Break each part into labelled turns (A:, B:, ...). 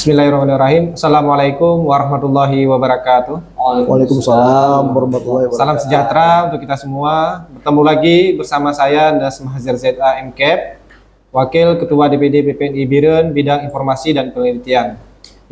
A: Bismillahirrahmanirrahim. Assalamualaikum warahmatullahi wabarakatuh.
B: Waalaikumsalam warahmatullahi wabarakatuh.
A: Salam sejahtera untuk kita semua. Bertemu lagi bersama saya Das Mahazir ZA MKEP, Wakil Ketua DPD PPNI Biren Bidang Informasi dan Penelitian.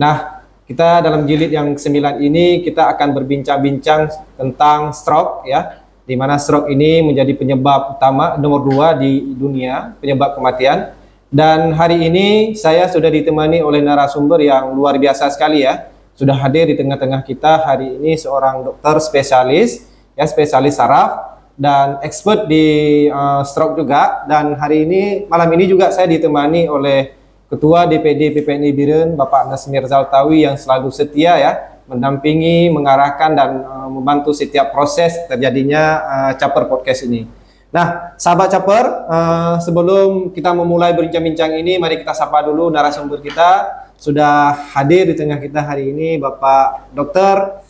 A: Nah, kita dalam jilid yang ke-9 ini kita akan berbincang-bincang tentang stroke ya, di mana stroke ini menjadi penyebab utama nomor 2 di dunia, penyebab kematian. Dan hari ini saya sudah ditemani oleh narasumber yang luar biasa sekali ya. Sudah hadir di tengah-tengah kita hari ini seorang dokter spesialis ya, spesialis saraf dan expert di stroke juga. Dan hari ini malam ini juga saya ditemani oleh Ketua DPD PPNI Biren Bapak Nasmir Zaltawi yang selalu setia ya mendampingi, mengarahkan dan membantu setiap proses terjadinya Caper Podcast ini. Nah, sahabat Caper, sebelum kita memulai berbincang-bincang ini, mari kita sapa dulu narasumber kita. Sudah hadir di tengah kita hari ini Bapak Dr.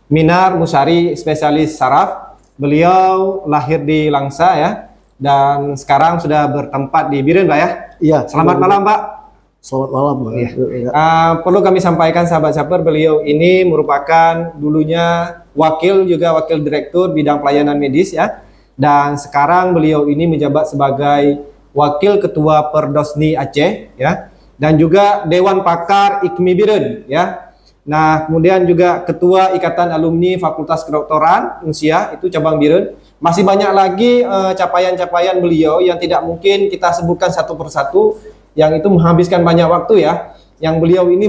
A: Minar Musyari, spesialis saraf. Beliau lahir di Langsa ya, dan sekarang sudah bertempat di Biren, Pak ya.
B: Iya.
A: Selamat malam, Pak.
B: Selamat malam.
A: Ya. Perlu kami sampaikan sahabat Caper, beliau ini merupakan dulunya wakil direktur bidang pelayanan medis ya, dan sekarang beliau ini menjabat sebagai wakil ketua Perdosni Aceh ya, dan juga Dewan Pakar IKMI Biren ya. Nah, kemudian juga ketua Ikatan Alumni Fakultas Kedokteran Unsia itu cabang Biren. Masih banyak lagi capaian-capaian beliau yang tidak mungkin kita sebutkan satu persatu, yang itu menghabiskan banyak waktu ya. Yang beliau ini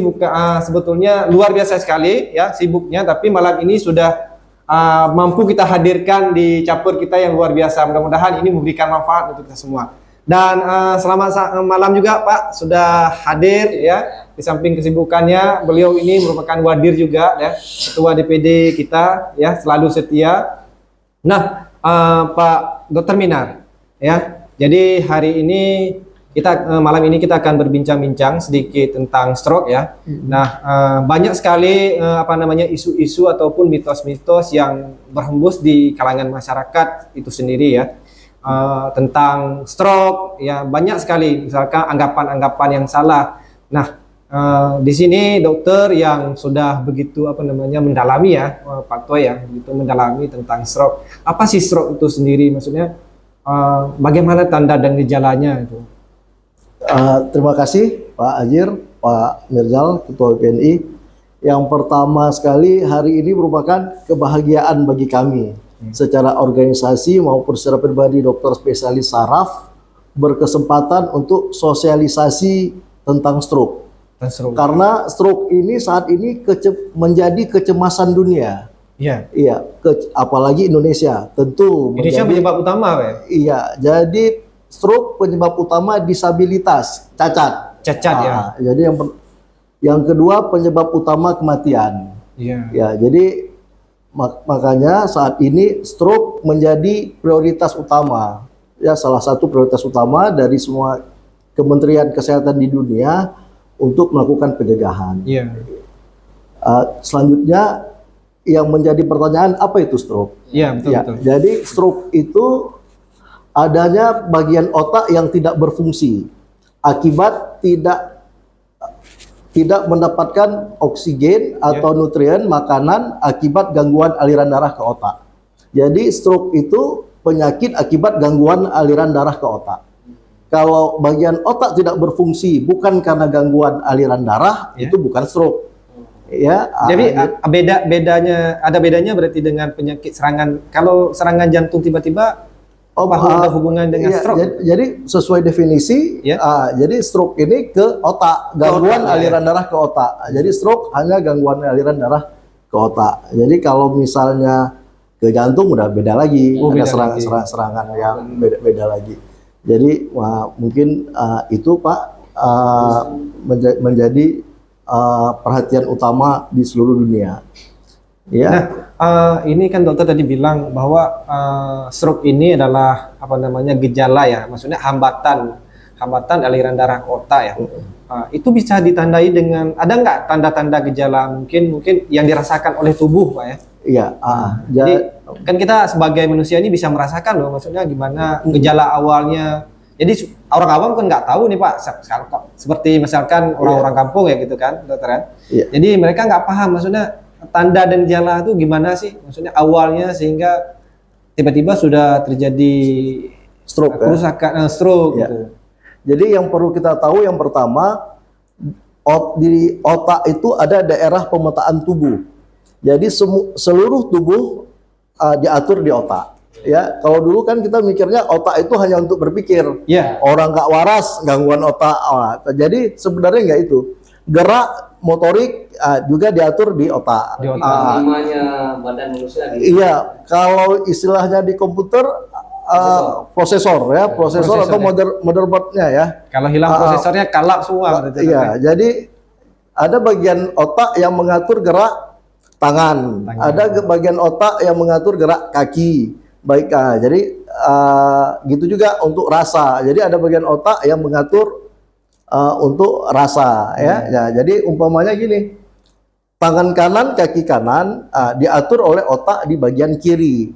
A: sebetulnya luar biasa sekali ya sibuknya, tapi malam ini sudah mampu kita hadirkan di Caper kita yang luar biasa. Mudah-mudahan ini memberikan manfaat untuk kita semua. Dan selamat malam juga Pak, sudah hadir ya. Di samping kesibukannya, beliau ini merupakan wadir juga ya, Ketua DPD kita ya, selalu setia. Nah, Pak Dr. Minar ya. Jadi hari ini malam ini kita akan berbincang-bincang sedikit tentang stroke ya. Nah, banyak sekali isu-isu ataupun mitos-mitos yang berhembus di kalangan masyarakat itu sendiri ya. Tentang stroke ya, banyak sekali misalkan anggapan-anggapan yang salah. Nah, di sini dokter yang sudah begitu mendalami ya, Pak Tua ya, begitu mendalami tentang stroke. Apa sih stroke itu sendiri? Maksudnya bagaimana tanda dan gejalanya itu?
B: Terima kasih Pak Azir, Pak Mirzal, Ketua PPNI. Yang pertama sekali, hari ini merupakan kebahagiaan bagi kami secara organisasi maupun secara pribadi dokter spesialis saraf berkesempatan untuk sosialisasi tentang stroke. Karena stroke ini saat ini menjadi kecemasan dunia.
A: Iya.
B: Iya, apalagi Indonesia. Tentu
A: Indonesia penyebab utama, Pak.
B: Iya, jadi stroke penyebab utama disabilitas, cacat ya. Jadi yang kedua penyebab utama kematian.
A: Iya.
B: Ya, jadi makanya saat ini stroke menjadi prioritas utama. Ya, salah satu prioritas utama dari semua Kementerian Kesehatan di dunia untuk melakukan pencegahan.
A: Iya.
B: Selanjutnya yang menjadi pertanyaan, apa itu stroke?
A: Iya, betul,
B: ya,
A: betul.
B: Jadi stroke itu adanya bagian otak yang tidak berfungsi akibat tidak mendapatkan oksigen atau nutrien makanan akibat gangguan aliran darah ke otak. Jadi stroke itu penyakit akibat gangguan aliran darah ke otak. Kalau bagian otak tidak berfungsi bukan karena gangguan aliran darah, itu bukan stroke. Ya.
A: Jadi ada bedanya berarti dengan penyakit serangan. Kalau serangan jantung tiba-tiba ada hubungan dengan stroke.
B: Jadi sesuai definisi, jadi stroke ini ke otak, gangguan aliran darah ke otak. Jadi stroke hanya gangguan aliran darah ke otak. Jadi kalau misalnya ke jantung udah beda lagi, ada serangan yang beda lagi. Jadi mungkin itu Pak menjadi perhatian utama di seluruh dunia. Ya.
A: Nah, ini kan dokter tadi bilang bahwa stroke ini adalah gejala ya, maksudnya hambatan aliran darah ke otak ya. Itu bisa ditandai dengan, ada nggak tanda-tanda gejala mungkin yang dirasakan oleh tubuh, Pak ya?
B: Iya.
A: Jadi kan kita sebagai manusia ini bisa merasakan loh, maksudnya gimana gejala awalnya Jadi orang awam kan nggak tahu nih Pak, seperti misalkan orang-orang kampung ya gitu kan, dokter kan. Jadi mereka nggak paham maksudnya tanda dan gejala itu gimana sih, maksudnya awalnya sehingga tiba-tiba sudah terjadi
B: stroke,
A: kerusakan, stroke. Gitu.
B: Jadi yang perlu kita tahu yang pertama, di otak itu ada daerah pemetaan tubuh. Jadi seluruh tubuh diatur di otak. Ya, kalau dulu kan kita mikirnya otak itu hanya untuk berpikir. Orang nggak waras, gangguan otak. Jadi sebenarnya nggak itu. Gerak motorik juga diatur di otak.
C: Di otak. Badan manusia.
B: Iya, kalau istilahnya di komputer prosesor ya, prosesor atau motherboardnya ya.
A: Kalau hilang prosesornya kalap semua.
B: Iya, jadi ada bagian otak yang mengatur gerak tangan. Ada bagian otak yang mengatur gerak kaki. Baik, jadi gitu juga untuk rasa. Jadi ada bagian otak yang mengatur untuk rasa ya. Ya. Jadi umpamanya gini, tangan kanan, kaki kanan diatur oleh otak di bagian kiri.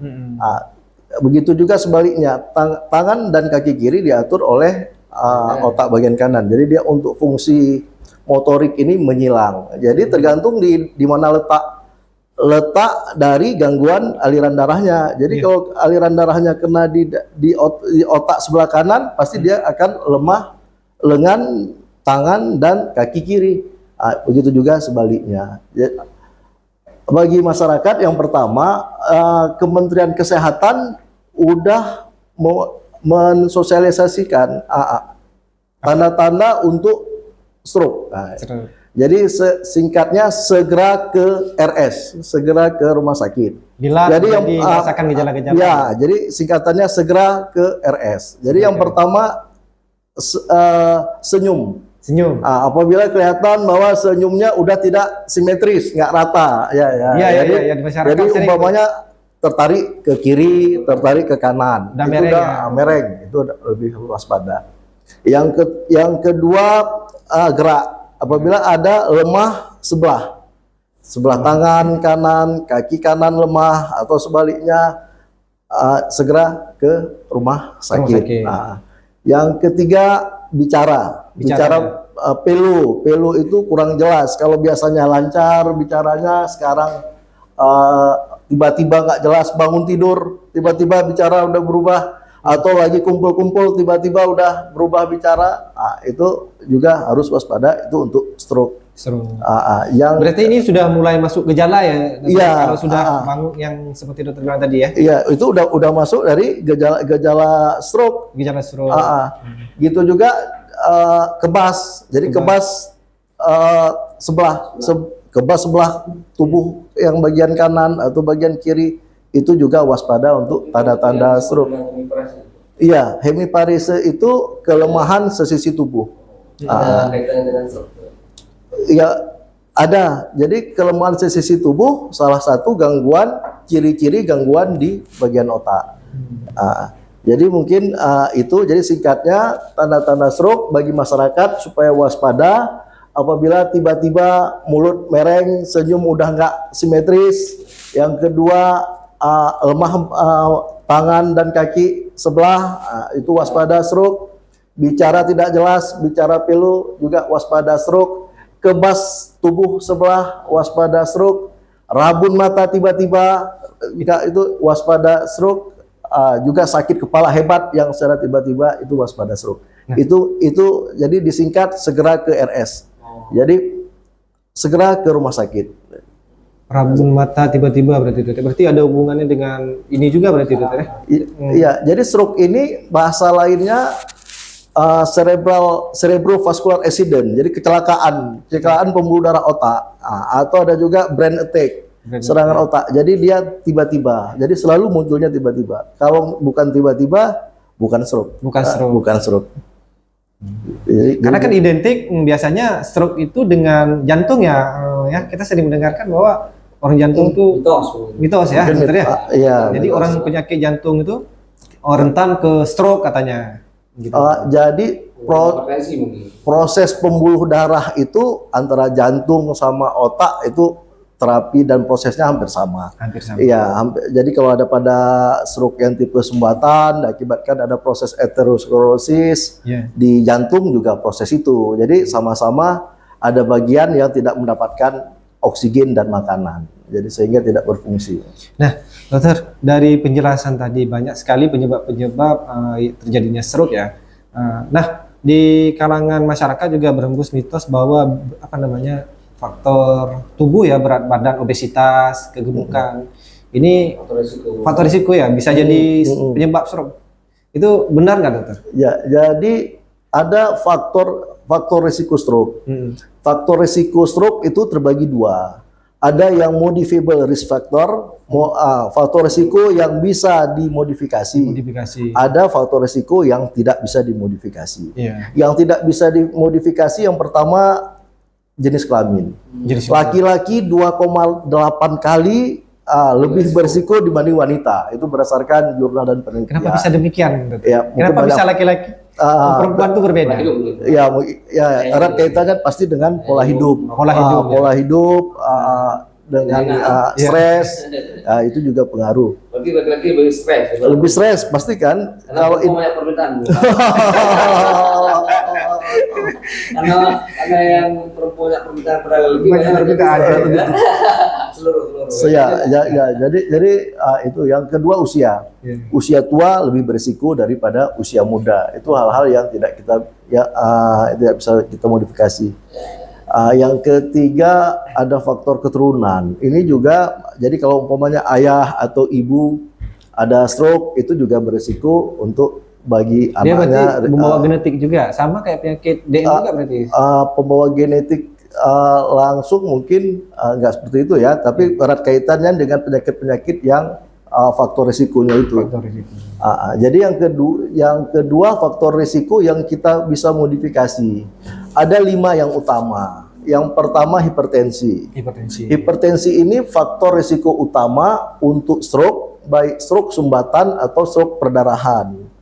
B: Begitu juga sebaliknya, tangan dan kaki kiri diatur oleh otak bagian kanan. Jadi dia untuk fungsi motorik ini menyilang. Jadi tergantung di mana letak dari gangguan aliran darahnya. Jadi kalau aliran darahnya kena di otak sebelah kanan, pasti dia akan lemah lengan, tangan dan kaki kiri. Begitu juga sebaliknya. Bagi masyarakat yang pertama, Kementerian Kesehatan udah mensosialisasikan tanda-tanda untuk stroke. Jadi singkatnya segera ke RS, segera ke rumah sakit.
A: Bila jadi yang merasakan gejala-gejala.
B: Ya, jadi singkatannya segera ke RS. Jadi yang pertama senyum. Apabila kelihatan bahwa senyumnya udah tidak simetris, nggak rata, jadi umpamanya tertarik ke kiri, tertarik ke kanan, itu udah mereng, itu lebih waspada. Yang kedua gerak. Apabila ada lemah sebelah tangan kanan, kaki kanan lemah atau sebaliknya, segera ke rumah sakit. Yang ketiga bicara pelu itu kurang jelas. Kalau biasanya lancar bicaranya, sekarang tiba-tiba nggak jelas, bangun tidur tiba-tiba bicara udah berubah, atau lagi kumpul-kumpul tiba-tiba udah berubah bicara, itu juga harus waspada, itu untuk stroke.
A: Berarti ini sudah mulai masuk gejala ya? Iya. Kalau sudah bangun yang seperti dokter bilang tadi ya? Iya, itu
B: udah masuk dari gejala stroke.
A: Gejala stroke.
B: Gitu juga kebas. Jadi kebas sebelah tubuh yang bagian kanan atau bagian kiri, itu juga waspada untuk tanda-tanda stroke. Iya, hemiparese itu kelemahan sesisi tubuh.
C: Kaitannya dengan stroke.
B: Ya, ada. Jadi kelemahan sesisi tubuh salah satu gangguan, ciri-ciri gangguan di bagian otak. Jadi mungkin itu, jadi singkatnya tanda-tanda stroke bagi masyarakat supaya waspada. Apabila tiba-tiba mulut mereng, senyum udah nggak simetris. Yang kedua, lemah tangan dan kaki sebelah, itu waspada stroke. Bicara tidak jelas, bicara pilu juga waspada stroke. Kebas tubuh sebelah, waspada stroke. Rabun mata tiba-tiba, itu waspada stroke. Juga sakit kepala hebat yang secara tiba-tiba, itu waspada stroke. Itu jadi disingkat segera ke RS. Jadi segera ke rumah sakit.
A: Rabun mata tiba-tiba berarti ada hubungannya dengan ini juga berarti dokter ya?
B: Iya, jadi stroke ini bahasa lainnya cerebrovascular accident, jadi kecelakaan pembuluh darah otak, atau ada juga brain attack, serangan otak. Jadi dia tiba-tiba, jadi selalu munculnya tiba-tiba. Kalau bukan tiba-tiba, bukan stroke. Bukan stroke.
A: Karena kan identik biasanya stroke itu dengan jantung ya, kita sering mendengarkan bahwa orang jantung itu mitos ya, dokter ya.
B: Iya.
A: Jadi orang penyakit jantung itu rentan ke stroke katanya. Gitu.
B: Jadi proses pembuluh darah itu antara jantung sama otak itu terapi dan prosesnya hampir sama.
A: Hampir sama.
B: Iya, jadi kalau ada pada stroke yang tipe sumbatan, akibatkan ada proses aterosklerosis
A: Iya.
B: di jantung juga proses itu. Jadi sama-sama ada bagian yang tidak mendapatkan oksigen dan makanan, jadi sehingga tidak berfungsi.
A: Nah, dokter, dari penjelasan tadi banyak sekali penyebab-penyebab terjadinya stroke ya. Nah, di kalangan masyarakat juga berhembus mitos bahwa apa namanya faktor tubuh ya, berat badan, obesitas, kegemukan, ini faktor risiko ya, bisa jadi penyebab stroke. Itu benar nggak, dokter?
B: Ya, jadi ada faktor risiko stroke. Faktor risiko stroke itu terbagi dua. Ada yang modifiable risk factor, faktor risiko yang bisa dimodifikasi. Ada faktor risiko yang tidak bisa dimodifikasi.
A: Iya.
B: Yang tidak bisa dimodifikasi yang pertama jenis kelamin. Laki-laki 2,8 kali lebih berisiko dibanding wanita. Itu berdasarkan jurnal dan penelitian.
A: Kenapa bisa demikian, dokter?
B: Ya,
A: Kenapa bisa laki-laki perempuan itu berbeda?
B: Ya, erat kaitannya pasti dengan pola hidup. Pola hidup dengan stres, itu juga pengaruh.
C: Berarti laki-laki lebih stres.
B: Lebih stres pasti kan.
C: Kalau banyak permintaan. karena yang perempuan permintaan pada lebih banyak permintaan. Seluruh.
B: Jadi itu yang kedua usia. Usia tua lebih berisiko daripada usia muda. Itu hal-hal yang tidak bisa kita modifikasi. Yang ketiga ada faktor keturunan. Ini juga jadi kalau umpamanya ayah atau ibu ada stroke itu juga berisiko untuk bagi
A: Dia
B: anaknya.
A: berarti membawa genetik juga, sama kayak penyakit DM juga berarti.
B: Pembawa genetik langsung mungkin nggak seperti itu ya, tapi erat kaitannya dengan penyakit-penyakit yang faktor risikonya itu.
A: Faktor risiko.
B: Jadi yang kedua faktor risiko yang kita bisa modifikasi. Ada 5 yang utama. Yang pertama hipertensi. Hipertensi ini faktor risiko utama untuk stroke, baik stroke sumbatan atau stroke perdarahan.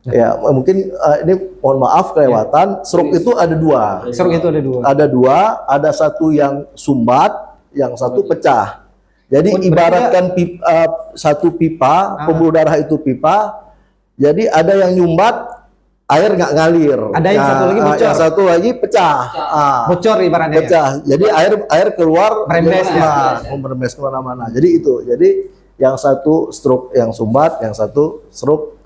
B: Ya, mungkin ini mohon maaf kelewatan. Stroke itu ada 2.
A: Stroke itu ada 2.
B: Ada 2, ada satu yang sumbat, yang satu pecah. Jadi ibaratkan satu pipa, pembuluh darah itu pipa. Jadi ada yang nyumbat, air nggak ngalir.
A: Ada yang satu lagi bocor.
B: Yang satu lagi pecah.
A: Bocor ibaratnya.
B: Pecah. Jadi air keluar,
A: merembes
B: kemana-mana. Jadi itu. Jadi yang satu stroke yang sumbat, yang satu stroke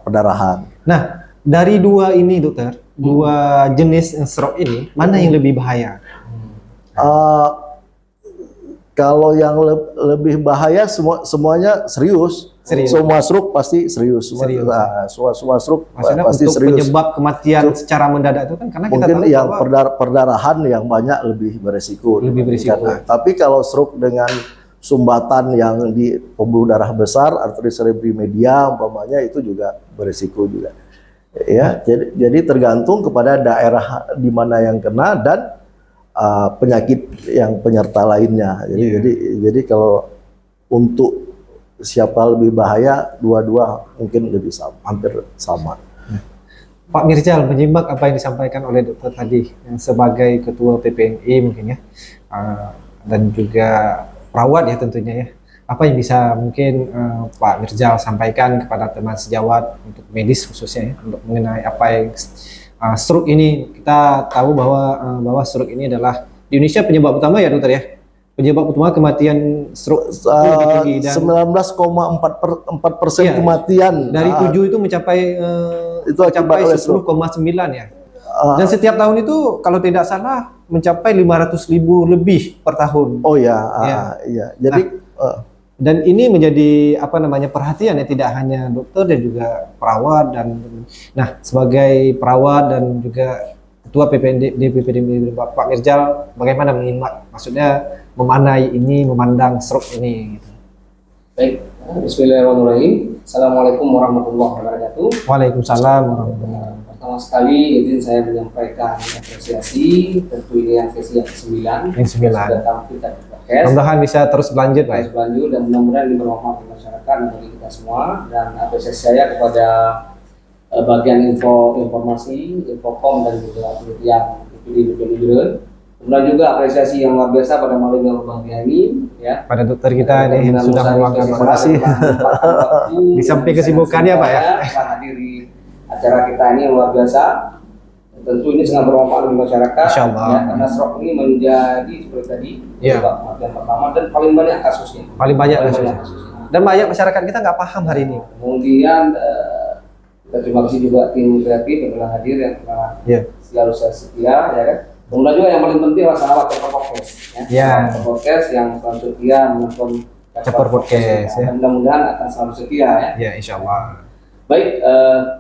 B: perdarahan.
A: Nah, dari 2 ini, dokter, 2 jenis stroke ini, mana yang lebih bahaya?
B: Kalau yang lebih bahaya semuanya serius. Semua stroke pasti serius. Semua stroke
A: maksudnya
B: pasti
A: untuk
B: serius.
A: penyebab kematian secara mendadak itu kan karena kita
B: mungkin
A: tahu
B: yang
A: bahwa
B: perdarahan yang banyak lebih beresiko.
A: Berisiko.
B: Tapi kalau stroke dengan sumbatan yang di pembuluh darah besar, arteri cerebri media umpamanya, itu juga beresiko juga. Ya, jadi tergantung kepada daerah di mana yang kena dan penyakit yang penyerta lainnya. Jadi kalau untuk siapa lebih bahaya, dua-dua mungkin lebih hampir sama.
A: Pak Mirjal, menyimak apa yang disampaikan oleh dokter tadi yang sebagai ketua PPNI mungkin ya, dan juga perawat ya tentunya ya. Apa yang bisa mungkin Pak Mirjal sampaikan kepada teman sejawat untuk medis khususnya ya, untuk mengenai apa yang stroke ini. Kita tahu bahwa stroke ini adalah di Indonesia penyebab utama ya, dokter ya. Penyebab utama kematian stroke itu lebih tinggi, dan
B: 19,4% kematian
A: dari 7 itu mencapai
B: itu
A: mencapai 10,9 ya. Dan setiap tahun itu kalau tidak salah mencapai 500.000 lebih per tahun.
B: Oh ya, iya. Jadi
A: dan ini menjadi apa namanya perhatian ya, tidak hanya dokter dan juga perawat. Dan nah, sebagai perawat dan juga ketua PPDB Pak Mirjal, bagaimana menyimak, maksudnya memandang stroke ini gitu.
C: Baik, bismillahirrahmanirrahim. Assalamualaikum warahmatullahi wabarakatuh.
A: Waalaikumsalam warahmatullahi wabarakatuh.
C: Pertama sekali izin saya menyampaikan apresiasi, tentu ini yang sesi yang ke-9.
A: Yang 9.
C: Sudah tampil kita di podcast.
A: Mudah-mudahan bisa terus berlanjut, Pak.
C: Terus berlanjut dan mudah-mudahan ini bermanfaat bagi masyarakat dan bagi kita semua. Dan apresiasi saya kepada bagian informasi, infokom dan juga penelitian IPD BPD Kemudian juga apresiasi yang luar biasa pada malam yang berbahagia ini, ya.
A: Pada dokter kita nih
C: Dengan
A: sudah
C: Musa
A: meluangkan
C: Rizky
A: waktu.
B: kasih.
C: waktu
A: Di samping kesibukannya, Pak, ya.
C: telah hadir di acara kita ini yang luar biasa. Tentu ini sangat bermanfaat bagi masyarakat,
A: Insya Allah.
C: ya, karena stroke ini menjadi seperti tadi
A: Ya.
C: yang pertama dan paling banyak kasusnya.
A: Paling banyak
C: Paling
A: kasusnya.
C: banyak kasusnya.
A: Dan banyak masyarakat kita nggak paham hari ini.
C: Kemudian kita terima kasih juga tim kreatif yang telah hadir, yang telah
A: Iya.
C: selalu setia, ya kan. Kemudian juga yang paling penting adalah sahabat Cepor Podcast, ya.
A: Ya.
C: Cepor Podcast yang selalu setia menonton
A: Cepor Podcast, ya.
C: Dan mudah-mudahan akan selalu setia, ya.
A: Ya, insya Allah.
C: Baik,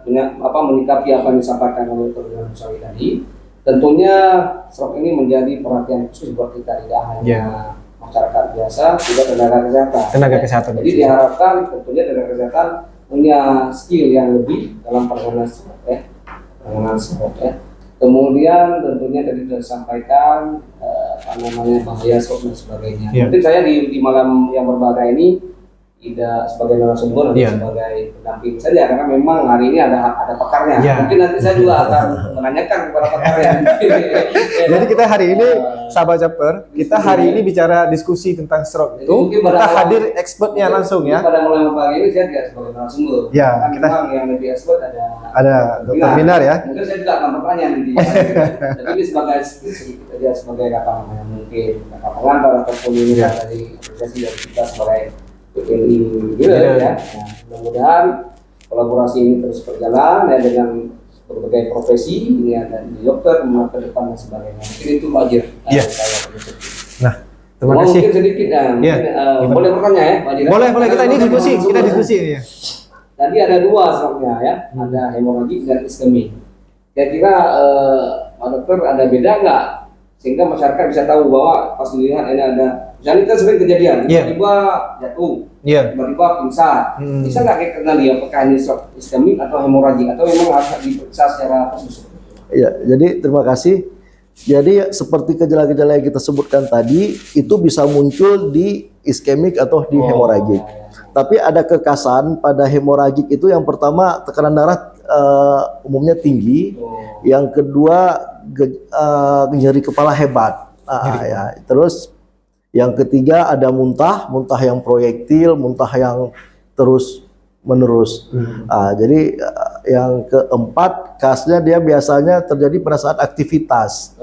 C: menyikapi apa yang disampaikan oleh Dr. Musawi tadi, tentunya stroke ini menjadi perhatian khusus buat kita, tidak hanya
A: Ya.
C: masyarakat biasa, juga tenaga kesehatan.
A: Tenaga kesehatan.
C: Jadi diharapkan tentunya tenaga kesehatan punya skill yang lebih dalam penanganan stroke, ya. Penanganan stroke, ya. Kemudian tentunya tadi sudah disampaikan apa namanya bahaya stroke dan sebagainya.
A: Ya.
C: Mungkin saya di malam yang berbahagia ini tidak sebagai narasumber atau
A: Ya.
C: sebagai pendamping saja, karena memang hari ini ada pakarnya.
A: Ya.
C: Mungkin nanti saya juga akan menanyakan kepada pakarnya.
A: Jadi kita hari ini, sahabat Caper, kita hari ini bicara diskusi tentang stroke
C: Jadi
A: itu.
C: mungkin pada
A: Kita
C: awal-
A: hadir expertnya langsung ya.
C: Pada mulai berbahagia ini saya tidak sebagai narasumber.
A: Ya,
C: Karena
A: kita-
C: memang yang lebih expert ada
A: Dr. Minar ya.
C: Mungkin saya juga akan bertanya nanti. Tapi ini sebagai sedikit aja sebagai kata namanya mungkin kata pengantar ataupun ini
A: Ya.
C: dari apresiasi dari kita sebagai PPNI gitu
A: Ya.
C: ya. Nah, mudah-mudahan kolaborasi ini terus berjalan ya dengan berbagai profesi, ini ada di dokter, kemudian ke depan dan sebagainya. Mungkin itu Pak Jir.
A: Iya.
C: Saya penutup.
A: Nah, terima
C: Mau
A: kasih.
C: Mungkin sedikit ya.
A: Iya.
C: Mungkin, boleh bertanya ya Pak Jir?
A: Boleh, boleh, kita ini diskusi, kita diskusi ya.
C: Tadi ada dua stroke-nya ya, ada hemoragik dan iskemik. Kira-kira Pak Dokter ada beda nggak? Sehingga masyarakat bisa tahu bahwa pas dilihat ini ada, misalnya kita sering kejadian,
A: Iya.
C: tiba-tiba jatuh,
A: Iya.
C: tiba-tiba pingsan. Bisa nggak kita kenali apakah ini stroke iskemik atau hemoragik atau memang harus diperiksa secara khusus?
B: Ya, jadi terima kasih. Jadi seperti gejala-gejala yang kita sebutkan tadi itu bisa muncul di iskemik atau di hemoragik. Tapi ada kekasan pada hemoragik itu yang pertama tekanan darah umumnya tinggi, yang kedua nyeri kepala hebat. Ya. Terus yang ketiga ada muntah yang proyektil, muntah yang terus menerus. Jadi yang keempat khasnya dia biasanya terjadi pada saat aktivitas.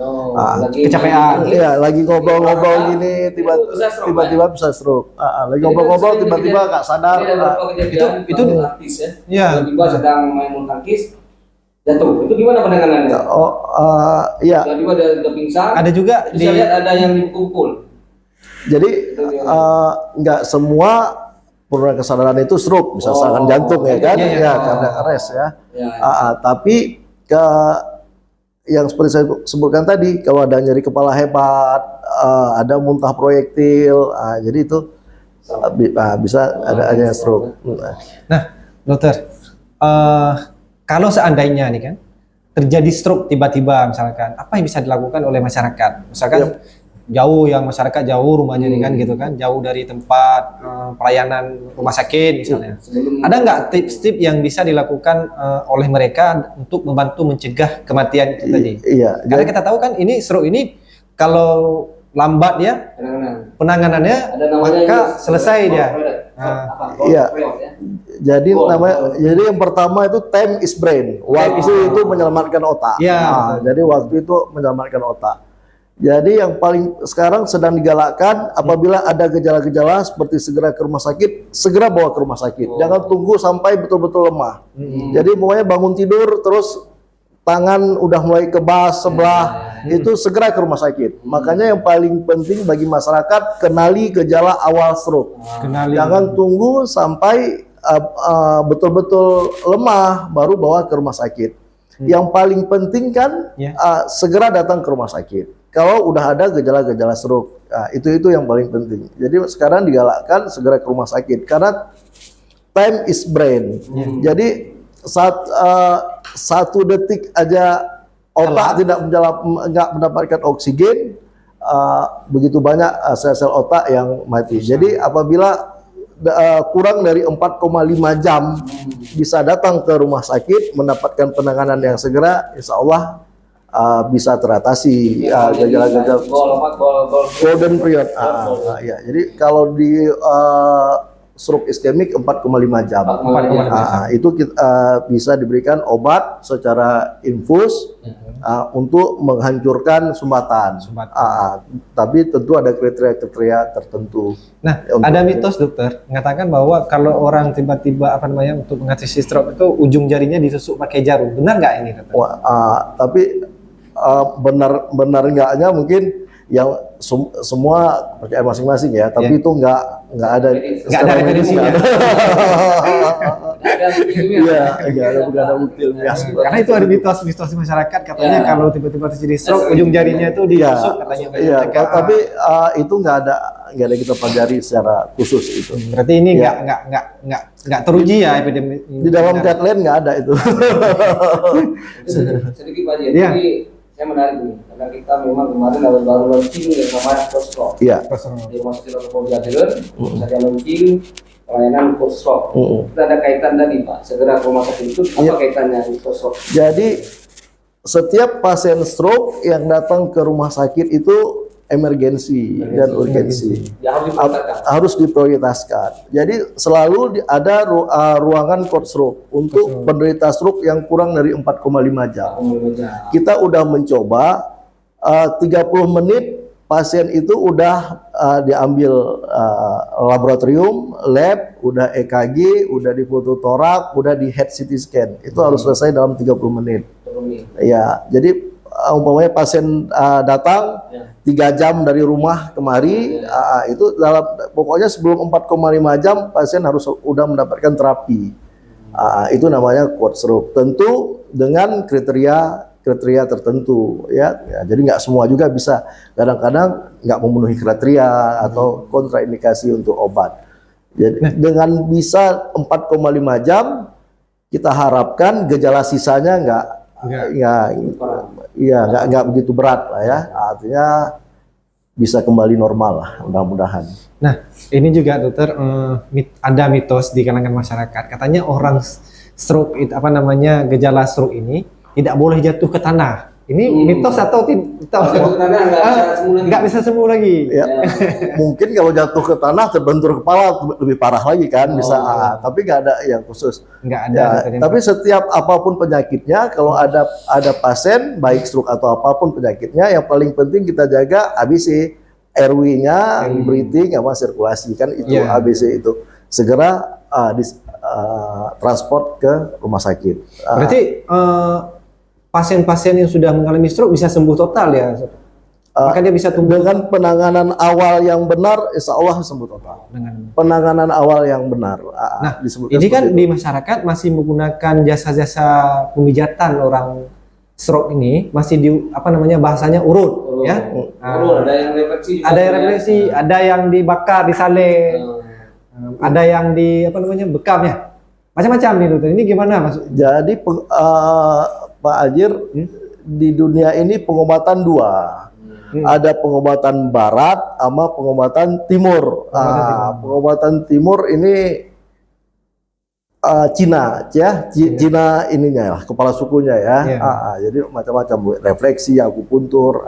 A: Kecapean.
B: Iya, lagi ngobrol-ngobrol gini tiba-tiba bisa stroke. Lagi ngobrol-ngobrol tiba-tiba nggak sadar.
C: Itu artis ya.
A: Iya.
C: Tiba-tiba sedang main bulu tangkis jatuh. Itu gimana penanganannya?
B: Iya.
C: Tiba-tiba ada pingsan.
A: Ada juga
C: Bisa lihat ada yang dipukul.
B: Jadi nggak semua penurunan kesadaran itu stroke, bisa serangan jantung ya kan?
A: Iya, iya.
B: Ya, karena arrest ya.
C: Ya.
B: Tapi yang seperti saya sebutkan tadi, kalau ada nyeri kepala hebat, ada muntah proyektil, jadi itu bisa ada stroke.
A: Nah, dokter, kalau seandainya nih kan terjadi stroke tiba-tiba misalkan, apa yang bisa dilakukan oleh masyarakat? Misalkan jauh, yang masyarakat jauh rumahnya nih kan gitu kan, jauh dari tempat pelayanan rumah sakit misalnya. Ada nggak tips-tips yang bisa dilakukan oleh mereka untuk membantu mencegah kematian itu tadi?
B: Iya.
A: Karena kita tahu kan ini stroke ini kalau lambat ya penanganannya maka selesai dia.
B: Iya. Jadi yang pertama itu time is brain. Waktu itu menyelamatkan otak.
A: Iya.
B: Jadi waktu itu menyelamatkan otak. Jadi yang paling sekarang sedang digalakkan apabila ada gejala-gejala seperti segera ke rumah sakit, segera bawa ke rumah sakit. Jangan tunggu sampai betul-betul lemah. Jadi pokoknya bangun tidur terus tangan udah mulai kebas sebelah, itu segera ke rumah sakit. Makanya yang paling penting bagi masyarakat kenali gejala awal stroke. Jangan tunggu sampai betul-betul lemah baru bawa ke rumah sakit. Yang paling penting kan segera datang ke rumah sakit. Kalau udah ada gejala-gejala stroke, itu yang paling penting. Jadi sekarang digalakkan segera ke rumah sakit karena time is brain. Jadi satu detik aja otak nggak mendapatkan oksigen, begitu banyak sel-sel otak yang mati. Jadi apabila kurang dari 4,5 jam bisa datang ke rumah sakit mendapatkan penanganan yang segera, insya Allah bisa teratasi gejala-gejala golden period. Ya. Jadi kalau di stroke iskemik 4,5 jam.
A: 4,5 jam.
B: Itu bisa diberikan obat secara infus untuk menghancurkan sumbatan. Tapi tentu ada kriteria tertentu.
A: Nah, ada mitos dokter mengatakan bahwa kalau orang tiba-tiba untuk mengatasi stroke itu ujung jarinya ditusuk pakai jarum. Benar nggak ini dokter?
B: Tapi benar enggaknya mungkin yang semua percaya masing-masing ya, tapi itu nggak ada
A: referensinya.
B: Nggak ada bukti ilmiah.
A: Karena itu ada mitos di masyarakat katanya kalau tiba-tiba terjadi stroke ujung jarinya itu ditusuk katanya.
B: Iya, tapi itu nggak ada kita pelajari secara khusus itu.
A: Berarti ini nggak teruji ya epidemi.
B: Di dalam guideline nggak ada itu.
C: Sedikit aja. Jadi saya menarik nih, karena kita memang kemarin baru launching yang namanya Coach
B: Iya.
C: Di Rumah Sakit Dr. Polri Jatiluhur, saya launching pelayanan Coach Itu ada kaitan tadi Pak, segera ke rumah sakit itu apa kaitannya di Coach?
B: Jadi setiap pasien stroke yang datang ke rumah sakit itu emergensi dan urgensi.
C: Ya,
B: harus diprioritaskan. Jadi selalu ada ruangan cold stroke untuk penderita stroke yang kurang dari 4,5 jam. Kita udah mencoba 30 menit pasien itu udah diambil laboratorium, lab, udah EKG, udah difoto torak, udah di head CT scan. Itu harus selesai dalam 30 menit. Ya, jadi umpamanya pasien datang 3 jam dari rumah kemari, itu pokoknya sebelum 4,5 jam pasien harus udah mendapatkan terapi. Itu namanya quad stroke. Tentu dengan kriteria tertentu ya. Jadi nggak semua juga bisa. Kadang-kadang nggak memenuhi kriteria atau kontraindikasi untuk obat. Jadi dengan bisa 4,5 jam kita harapkan gejala sisanya nggak begitu berat lah ya, artinya bisa kembali normal lah mudah-mudahan.
A: Nah ini juga dokter ada mitos di kalangan masyarakat katanya orang stroke itu gejala stroke ini tidak boleh jatuh ke tanah. Ini mitos atau nggak bisa sembuh lagi?
B: Ya, mungkin kalau jatuh ke tanah terbentur kepala lebih parah lagi kan bisa, tapi nggak ada yang khusus.
A: Nggak ada.
B: Tapi setiap apapun penyakitnya, kalau ada pasien baik stroke atau apapun penyakitnya, yang paling penting kita jaga ABC, RW-nya, breathing, sama sirkulasi kan itu ABC itu segera transport ke rumah sakit.
A: Berarti pasien-pasien yang sudah mengalami stroke bisa sembuh total ya? Maka dia bisa tumbuh
B: dengan penanganan awal yang benar, insya Allah sembuh total. Penanganan awal yang benar.
A: Nah, ini kan di masyarakat masih menggunakan jasa-jasa pemijatan orang stroke ini masih bahasanya urut ya.
C: Ada yang refleksi.
A: Ada yang dibakar, disale, ada yang bekam ya. Macam-macam nih dokter. Ini gimana maksud?
B: Jadi Pak Ajir, di dunia ini pengobatan 2. Ada pengobatan barat sama pengobatan timur. Pengobatan timur ini Cina ya, Cina ininya ya, kepala sukunya ya. Jadi macam-macam, refleksi, akupuntur.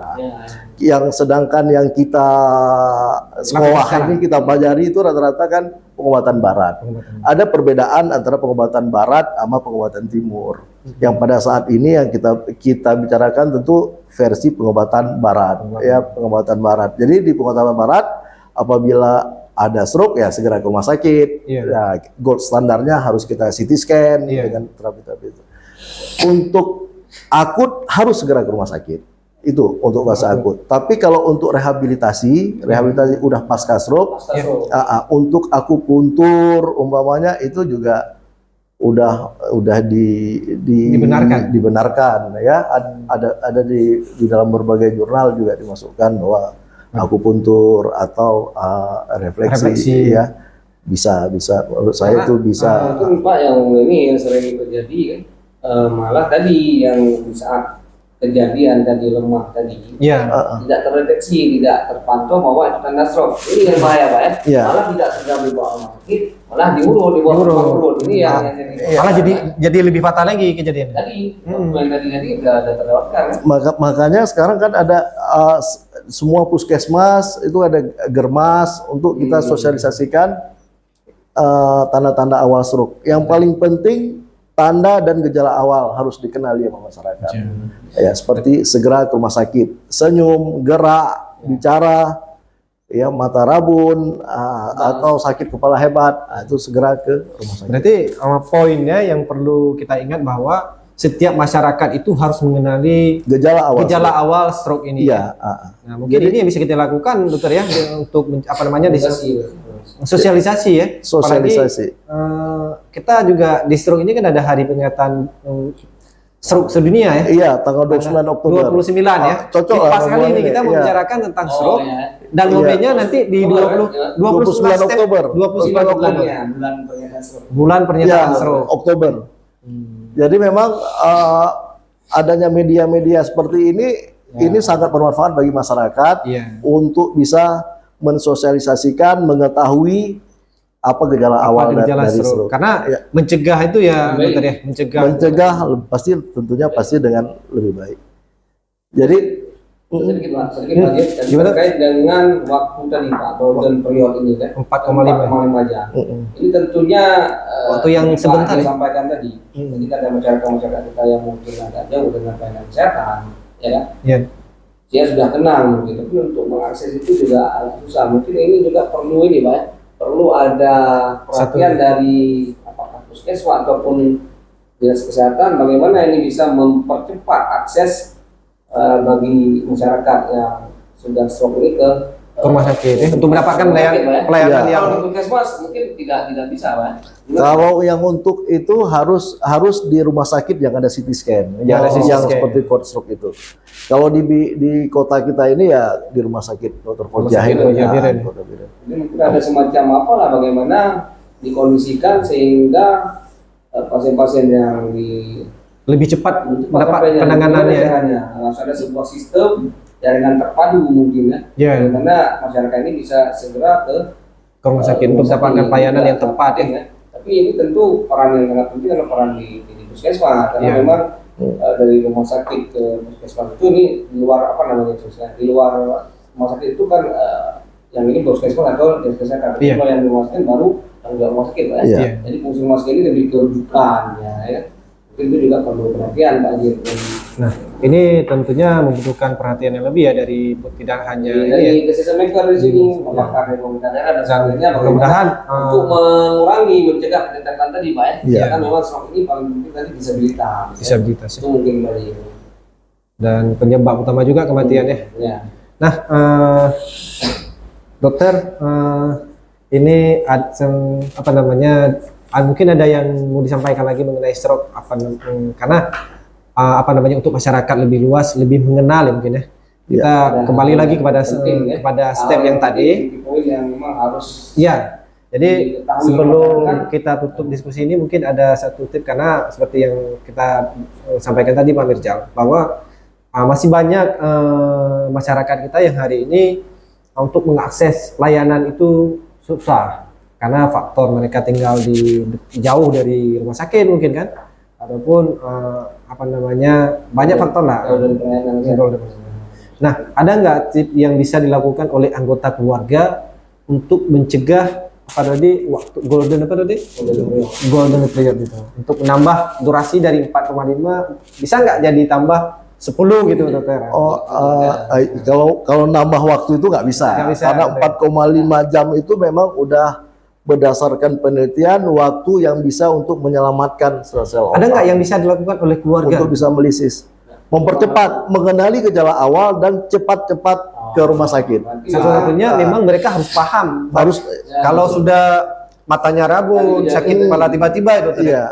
B: Yang sedangkan yang kita sekolah ini kita pelajari itu rata-rata kan pengobatan barat. Ada perbedaan antara pengobatan barat sama pengobatan timur. Yang pada saat ini yang kita bicarakan tentu versi pengobatan barat, ya pengobatan barat. Jadi di pengobatan barat apabila ada stroke ya segera ke rumah sakit. Ya, gold standarnya harus kita CT scan dengan terapi-terapi itu. Untuk akut harus segera ke rumah sakit. Itu untuk fase akut. Tapi kalau untuk rehabilitasi udah pasca stroke, untuk akupuntur umpamanya itu juga udah dibenarkan ya. Ada di dalam berbagai jurnal juga dimasukkan bahwa akupuntur atau refleksi ya bisa menurut saya itu bisa.
C: Itu Pak yang sering terjadi kan, malah tadi yang di saat kejadian tadi lemah tadi
A: Iya.
C: tidak terdeteksi, tidak terpantau bahwa itu tanda stroke. Ini yang bahaya Pak ya.
B: Iya.
C: Malah tidak segera dibawa rumah sakit, malah diurut dibawa
A: Diurut.
C: rumah urut. Ini yang jadi
A: Malah jadi lebih fatal lagi kejadian.
C: tadi yang tadi udah terlewatkan kan.
B: Makanya sekarang kan ada semua puskesmas itu ada germas untuk kita sosialisasikan tanda-tanda awal stroke. Yang paling penting tanda dan gejala awal harus dikenali sama masyarakat. Ya, seperti segera ke rumah sakit, senyum, gerak, bicara, ya mata rabun atau sakit kepala hebat, itu segera ke rumah sakit.
A: Berarti poinnya yang perlu kita ingat bahwa setiap masyarakat itu harus mengenali
B: Gejala awal
A: stroke ini.
B: Iya.
A: Nah, mungkin ini yang bisa kita lakukan, dokter ya, untuk sosialisasi ya.
B: Sosialisasi.
A: Apalagi, kita juga di stroke ini kan ada hari peringatan stroke sedunia ya.
B: Iya, tanggal 29 Oktober.
A: 29 ya.
B: Cocok
A: Pas
B: lah
A: kali ini kita
B: iya.
A: membicarakan tentang stroke dan
B: Iya.
A: momennya nanti di
B: 29 Oktober.
A: 29 Oktober.
C: Bulan pernyataan stroke.
A: Bulan pernyataan
B: Ya,
A: stroke.
B: Oktober. Jadi memang adanya media-media seperti ini sangat bermanfaat bagi masyarakat
A: Iya.
B: untuk bisa mensosialisasikan, mengetahui apa gejala awal
A: Gejala
B: dari
A: stroke.
B: stroke.
A: Karena
B: Ya.
A: mencegah itu ya, dokter ya,
B: Mencegah tentunya pasti dengan lebih baik. Jadi
C: Sedikit lagi
A: Gimana?
C: terkait dengan waktu tadi Pak, golden period ini kan
A: 4,5
C: jam. Ini tentunya
A: Waktu yang
C: Pak
A: sebentar
C: Adi
A: ya?
C: sampaikan tadi. Jadi kan ada masyarakat kita yang mungkin agak jauh dengan pelayanan kesehatan, ya kan?
A: Iya.
C: Dia sudah kenal mungkin, tapi untuk mengakses itu juga agak susah. Mungkin ini juga perlu ini Pak, ya. Perlu ada perhatian dari apakah puskesmas ataupun dinas kesehatan bagaimana ini bisa mempercepat akses bagi masyarakat yang sudah stroke ini ke
A: rumah sakit ya, untuk mendapatkan pelayanan
B: Iya.
A: yang
C: Kalau di puskesmas mungkin tidak bisa Pak.
B: kalau yang untuk itu harus di rumah sakit yang ada CT scan, yang
A: ada CT scan.
B: seperti code stroke itu. Kalau di kota kita ini ya di rumah sakit Dr. Forjahid.
A: Sakit Dr. Biren.
C: Jadi mungkin ada semacam apa lah bagaimana dikondisikan sehingga pasien-pasien yang
A: lebih cepat mendapat penanganannya.
C: Harus ada sebuah sistem jaringan terpadu mungkin ya.
A: Ya,
C: Karena masyarakat ini bisa segera ke
A: ke rumah sakit untuk mendapatkan pelayanan yang tepat ya.
C: Tapi ini tentu peran yang sangat penting adalah peran di puskesmas karena
A: Ya.
C: memang dari rumah sakit ke puskesmas itu ini di luar apa namanya itu di luar rumah sakit itu kan yang ini puskesmas atau dinas kesehatan.
A: Iya.
C: Kalau yang di rumah sakit baru tanggung rumah sakit Pak, ya.
B: Iya.
C: Jadi fungsi rumah sakit ini lebih ke rujukan ya. Mungkin itu juga perlu perhatian Pak Ajir.
A: Nah, ini tentunya membutuhkan perhatian yang lebih ya dari tidak hanya ini ya.
C: Dari decision maker di sini, apakah dari pemerintah daerah dan sebagainya,
A: mudah-mudahan,
C: untuk mengurangi, mencegah peningkatan tadi Pak ya.
B: Iya.
C: Karena memang stroke ini paling penting tadi disabilitas.
A: disabilitas ya.
C: Itu mungkin dari
A: Dan penyebab utama juga kematian ya.
C: ya.
A: Nah, dokter, ini apa namanya? Mungkin ada yang mau disampaikan lagi mengenai stroke karena apa namanya untuk masyarakat lebih luas, lebih mengenal ya mungkin ya. Kita kembali lagi kepada
C: penting,
A: kepada step yang tadi.
C: Poin yang memang harus
A: Ya. Jadi
C: diketahui
A: sebelum
C: masyarakat.
A: kita tutup diskusi ini mungkin ada satu tip karena seperti yang kita sampaikan tadi Pak Mirjal bahwa masih banyak masyarakat kita yang hari ini untuk mengakses layanan itu susah karena faktor mereka tinggal jauh dari rumah sakit mungkin kan ataupun apa namanya banyak faktor lah.
C: dan pelayanan
A: Nah, ada nggak tip yang bisa dilakukan oleh anggota keluarga untuk mencegah apa tadi waktu golden period itu untuk menambah durasi dari 4,5 bisa nggak jadi tambah 10 gitu dokter?
B: Kalau nambah waktu itu nggak bisa,
A: Nggak bisa,
B: karena
A: dokter.
B: 4,5 jam itu memang udah berdasarkan penelitian waktu yang bisa untuk menyelamatkan sel-sel
A: Ada nggak
B: otak
A: yang bisa dilakukan oleh keluarga?
B: untuk bisa melisis, mempercepat, mengenali gejala awal dan cepat-cepat ke rumah sakit.
A: Satu-satunya memang mereka harus paham
B: Harus,
A: kalau sudah matanya rabun, sakit kepala tiba-tiba itu dokter.
B: iya,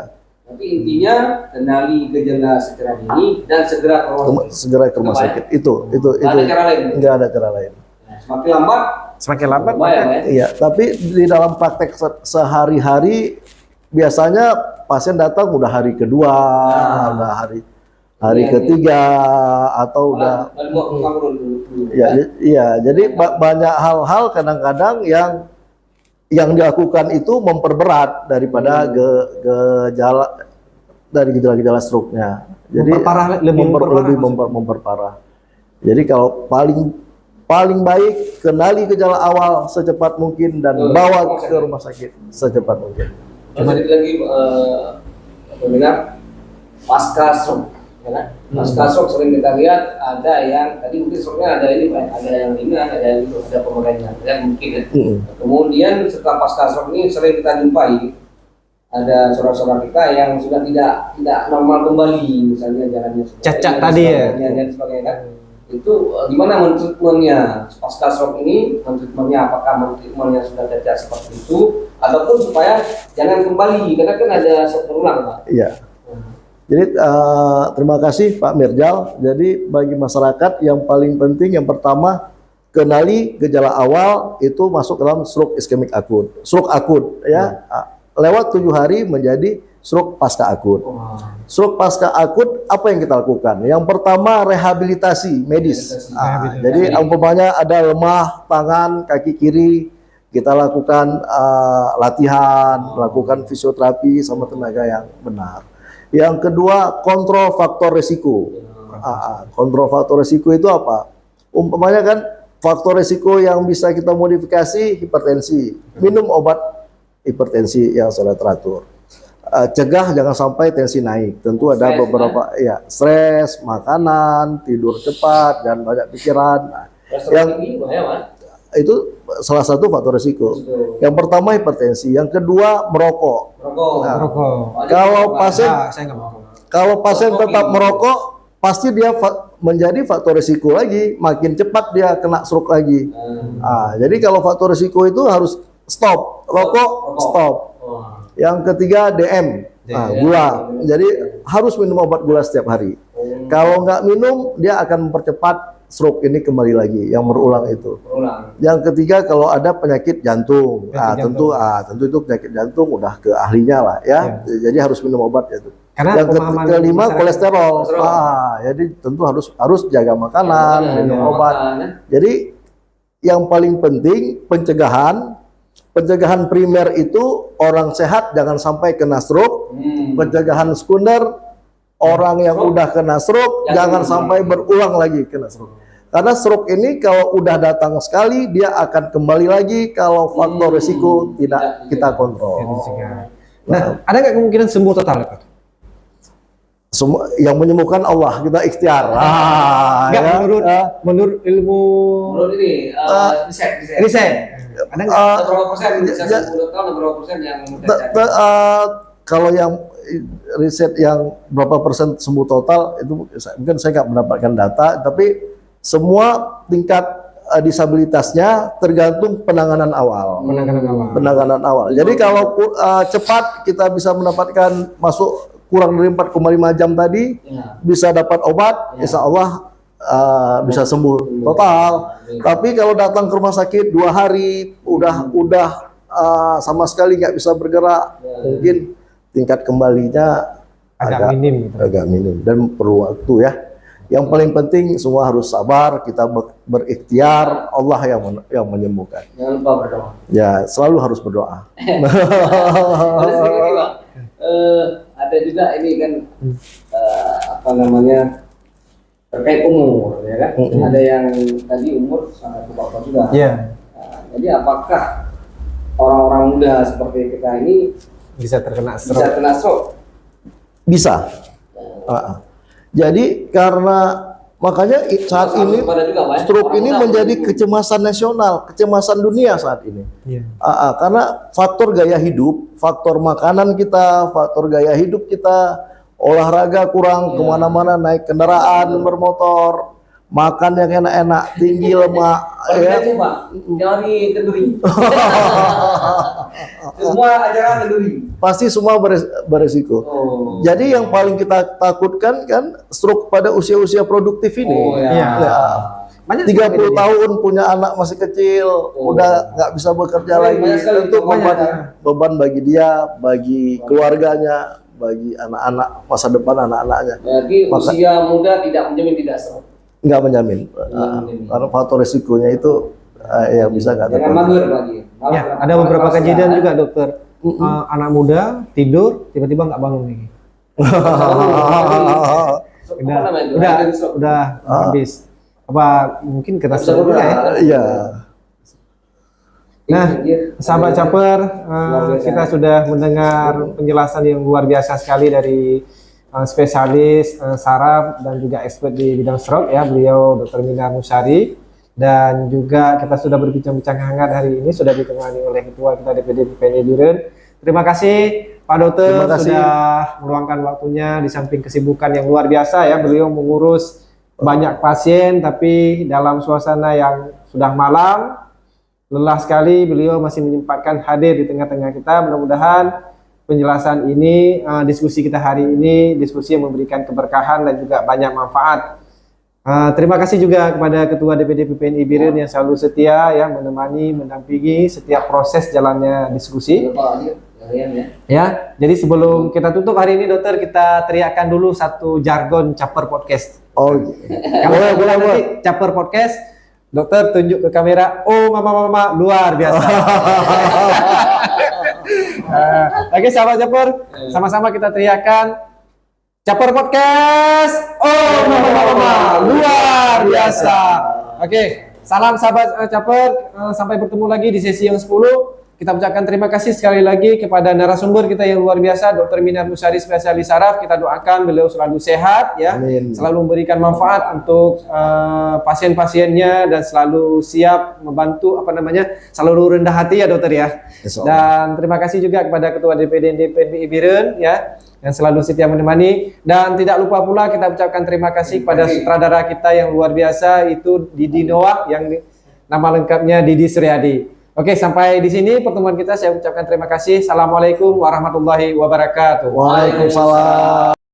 C: Tapi intinya kenali gejala secara dini dan segera ke rumah sakit.
B: segera ke rumah sakit. Itu
C: Nggak ada cara lain.
B: nggak ada cara lain.
C: Nah, semakin lambat
A: Semakin lambat
C: bahaya Pak ya.
B: Iya, tapi di dalam praktek sehari-hari biasanya pasien datang udah hari kedua, udah hari hari ketiga atau udah iya, jadi banyak hal-hal kadang-kadang yang dilakukan itu memperberat daripada gejala dari gejala-gejala stroke-nya. Jadi lebih memperparah. Jadi kalau paling baik kenali gejala awal secepat mungkin dan bawa ke rumah sakit secepat mungkin.
C: Jadi lagi mendengar pasca stroke, ya kan? Pasca stroke sering kita lihat ada yang tadi mungkin stroke-nya ada ini Pak, ada yang ringan, ada yang itu, ada pengorbanan, ya mungkin ya. Kemudian setelah pasca stroke ini sering kita jumpai ada saudara-saudara kita yang sudah tidak normal kembali, misalnya jalannya
A: cacat tadi ya,
C: dan sebagainya kan. Itu gimana mentreatmentnya pasca stroke ini? Mentreatmentnya apakah mentreatmentnya sudah cacat seperti itu ataupun supaya jangan kembali, karena kan ada stroke berulang Pak.
B: Iya. Jadi terima kasih Pak Mirjal. Jadi bagi masyarakat yang paling penting yang pertama kenali gejala awal itu masuk dalam stroke iskemik akut. Stroke akut ya. Lewat 7 hari menjadi stroke pasca akut. Stroke pasca akut apa yang kita lakukan? Yang pertama rehabilitasi medis. Jadi umpamanya ada lemah tangan kaki kiri, kita lakukan latihan, lakukan fisioterapi sama tenaga yang benar. Yang kedua kontrol faktor resiko. Kontrol faktor resiko itu apa? Umpamanya kan faktor resiko yang bisa kita modifikasi hipertensi, minum obat hipertensi yang sudah teratur. Cegah jangan sampai tensi naik. Tentu ada beberapa ya, stres, makanan, tidur cepat dan banyak pikiran. Yang itu salah satu faktor risiko. Yang pertama hipertensi, yang kedua merokok. Kalau pasien tetap merokok, pasti dia menjadi faktor risiko lagi, makin cepat dia kena stroke lagi. Jadi kalau faktor risiko itu harus stop, rokok, stop. Yang ketiga DM, gula. Jadi harus minum obat gula setiap hari. Kalau nggak minum, dia akan mempercepat stroke ini kembali lagi, yang berulang itu. Yang ketiga kalau ada penyakit jantung, tentu itu penyakit jantung udah ke ahlinya lah ya. Jadi harus minum obat itu. Yang kelima kolesterol. Jadi tentu harus jaga makanan, minum obat. Jadi yang paling penting pencegahan primer itu orang sehat jangan sampai kena stroke. Pencegahan sekunder orang yang udah kena stroke jangan sampai berulang lagi kena stroke. Karena stroke ini kalau udah datang sekali dia akan kembali lagi kalau faktor resiko tidak kita kontrol.
A: Nah, ada nggak kemungkinan sembuh total?
B: Semua yang menyembuhkan Allah, kita ikhtiar.
A: Menurut ilmu
C: ini riset.
A: Ada nggak
C: berapa persen bisa sembuh total, berapa persen yang
B: kalau yang riset yang berapa persen sembuh total itu mungkin saya nggak mendapatkan data, tapi semua tingkat disabilitasnya tergantung penanganan awal. Penanganan awal. Jadi kalau cepat kita bisa mendapatkan masuk kurang dari 4,5 jam tadi, bisa dapat obat, insya Allah bisa sembuh total. Tapi kalau datang ke rumah sakit 2 hari, udah sama sekali nggak bisa bergerak, mungkin tingkat kembalinya agak minim dan perlu waktu ya. Yang paling penting semua harus sabar, kita berikhtiar, Allah yang menyembuhkan.
C: Jangan lupa berdoa.
B: Ya, selalu harus berdoa.
C: Ada juga ini kan terkait umur, ya kan? Ada yang tadi umur sangat tua juga. Jadi apakah orang-orang muda seperti kita ini
A: bisa terkena stroke?
B: Bisa. Jadi karena makanya saat ini stroke ini menjadi kecemasan nasional, kecemasan dunia saat ini. Karena faktor gaya hidup, faktor makanan kita, faktor gaya hidup kita, olahraga kurang, kemana-mana naik kendaraan bermotor, makan yang enak-enak, tinggi lemak, ya.
C: Nyari kenduri. Semua ajaran kenduri.
B: Pasti semua beresiko. Jadi yang paling kita takutkan kan stroke pada usia-usia produktif ini. 30 tahun punya anak masih kecil, udah nggak bisa bekerja lagi, tentu beban bagi dia, bagi keluarganya, bagi anak-anak masa depan anak-anaknya.
C: Jadi usia muda tidak menjamin tidak stroke.
B: Nggak menjamin. Karena faktor resikonya itu ya bisa nggak
C: Jangan mager lagi.
A: Ya, ada beberapa kejadian juga dokter. Anak muda tidur tiba-tiba nggak bangun lagi. Udah habis. Apa mungkin kita stroke juga ya?
B: Iya.
A: Nah, sahabat Caper, kita sudah mendengar penjelasan yang luar biasa sekali dari spesialis saraf dan juga expert di bidang stroke ya, beliau Dr. Minar Musyari, dan juga kita sudah berbincang-bincang hangat hari ini sudah ditemani oleh ketua kita DPD PPNI Biren. Terima kasih Pak Dokter sudah meluangkan waktunya di samping kesibukan yang luar biasa ya, beliau mengurus banyak pasien tapi dalam suasana yang sudah malam, lelah sekali, beliau masih menyempatkan hadir di tengah-tengah kita. Mudah-mudahan penjelasan ini, diskusi kita hari ini, diskusi yang memberikan keberkahan dan juga banyak manfaat. Terima kasih juga kepada Ketua DPD PPNI Biren yang selalu setia ya menemani, mendampingi setiap proses jalannya diskusi. Ya, jadi sebelum kita tutup hari ini dokter, kita teriakkan dulu satu jargon Caper Podcast.
B: Oh,
A: boleh nanti Caper Podcast. Dokter tunjuk ke kamera, oh mama luar biasa. Oke sahabat Caper, sama-sama kita teriakan Caper Podcast, oh mama luar biasa. Oke, salam sahabat Caper, sampai bertemu lagi di sesi yang 10. Kita ucapkan terima kasih sekali lagi kepada narasumber kita yang luar biasa, Dr. Minar Musyari, spesialis saraf. Kita doakan beliau selalu sehat, ya, selalu memberikan manfaat untuk pasien-pasiennya dan selalu siap membantu, selalu rendah hati ya dokter ya. Dan terima kasih juga kepada Ketua DPD PPNI Biren ya, yang selalu setia menemani. Dan tidak lupa pula kita ucapkan terima kasih kepada sutradara kita yang luar biasa, itu Didi Noah, yang nama lengkapnya Didi Suryadi. Oke, sampai di sini pertemuan kita. Saya ucapkan terima kasih. Assalamualaikum warahmatullahi wabarakatuh.
B: Waalaikumsalam.